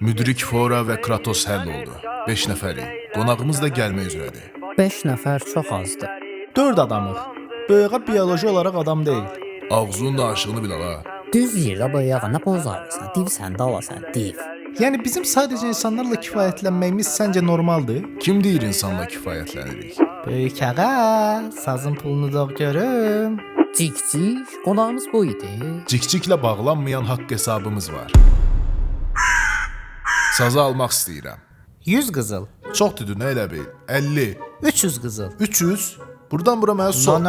Müdrik Fora və Kratos həll oldu. 5 nəfərik. Qonağımız da gəlmək üzrədir. 5 nəfər çox azdır. 4 adamıq. Böyüyə bioloji olaraq adam deyil. Ağzının danışığını bil ha. Düz yerdə boyağa nə pozarsan, div sən də alasan, div. Yəni bizim sadəcə insanlarla kifayətlənməyimiz səncə normaldır? Kim deyir insanla kifayətlənirik? Böyük ağa, sazın pulunu da görüm. Cik-cik, qonağımız bu idi. Cikciklə bağlanmayan haqq hesabımız var. Sazı almaq istəyirəm. 100 qızıl, Çox düdü, nə elə bil? 50, 300 qızıl. 300. Buradan bura mənə son.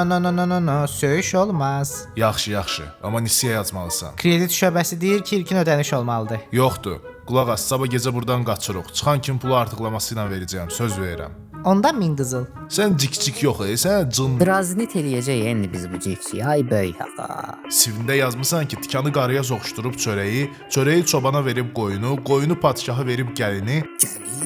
No, söyüş olmaz. Yaxşı, yaxşı. Amma nisiyə yazmalısan. Kredit şöbəsi deyir ki, ilkin ödəniş olmalıdır. Yoxdur. Qulaq as, sabah gecə buradan qaçırıq. Çıxan kim pulu artıqlaması ilə verəcəyəm, söz verirəm. Ondan 1000 qızıl. Sən cikcik yox, sən cın. Draznit eləyəcək yəni biz bu cik-cik. Ay böyük ağa. Sivində yazmısan ki, tikanı qarıya soxuşdurub çörəyi çobana verib qoyunu, qoyunu padşaha verib gəlini,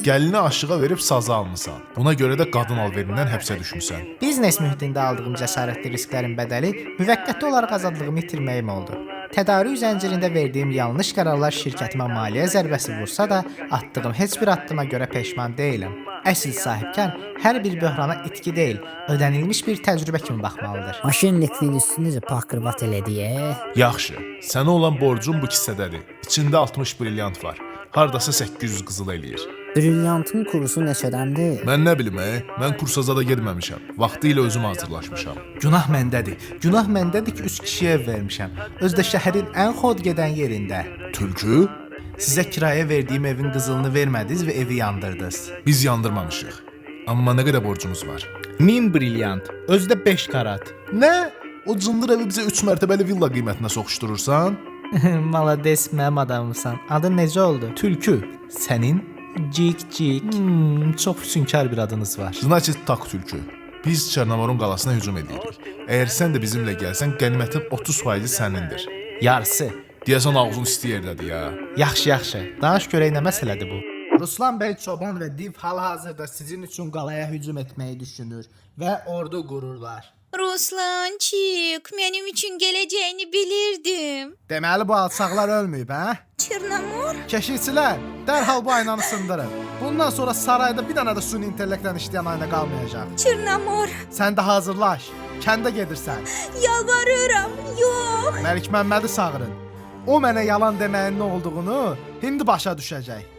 gəlini aşığa verib sazı almısan. Buna görə də qadın alverindən həbsə düşmüsən. Biznes mühitində aldığım cəsarətli risklərin bədəli müvəqqəti olaraq azadlığımı itirməyim oldu. Tədarük zəncirində verdiyim yanlış qərarlar şirkətimə maliyyə zərbəsi vursa da, atdığım heç bir addıma görə peşman deyiləm. Əsl sahibkar hər bir böhrana itki deyil, ödənilmiş bir təcrübə kimi baxmalıdır. Maşinliknin üstünüzə pakırvat elədiyə. Yaxşı, sənə olan borcum bu kisədədir. İçində 60 brilyant var. Hardasa 800 qızıl eləyir. Brilyantın kurusu neçədəndir? Mən nə bilim, mən kursaza da getməmişəm. Vaxtı ilə özüm hazırlaşmışam. Günah məndədir. Günah məndədir ki, 3 kişiyə ev vermişəm. Özdə şəhərin ən xod gedən yerində. Tülkü, Sizə kirayə verdiyim evin qızılını vermədiniz və evi yandırdınız. biz yandırmamışıq. Amma nə qədər borcumuz var? 1000 brilyant, özdə 5 karat. Nə? O cındır evi bizə 3 mərtəbəli villa qiymətinə soxuşdurursan? Malades mənim adamımsan. Adın necə oldu? Tülkü. Sənin Cik-cik. Çox füsunkar bir adınız var. Значит, tak tülkü. Biz Çernamorun qalasına hücum edirik. Əgər sən də bizimlə gəlsən, qənimətin 30% sənindir. Yarısı. Deyəsən ağzın isti yerdədir ya. Yaxşı. Danış görək nə məsələdir bu? Ruslan bəy Çoban və Div hal-hazırda sizin üçün qalaya hücum etməyi düşünür və ordu qururlar. Ruslançık, mənim üçün gələcəyini bilirdim. Deməli bu alçaqlar ölməyib, hə? Çernamor? Keşikçilər, dərhal bu aynanı sındırın. Bundan sonra sarayda bir dənə də süni intellektdən işləyən ayna qalmayacaq. Çernamor, Sən də hazırlaş. Kəndə gedirsən. yalvarıram, yox. Məlik Məmmədi çağırın. O mənə yalan deməyin nə olduğunu indi başa düşəcək.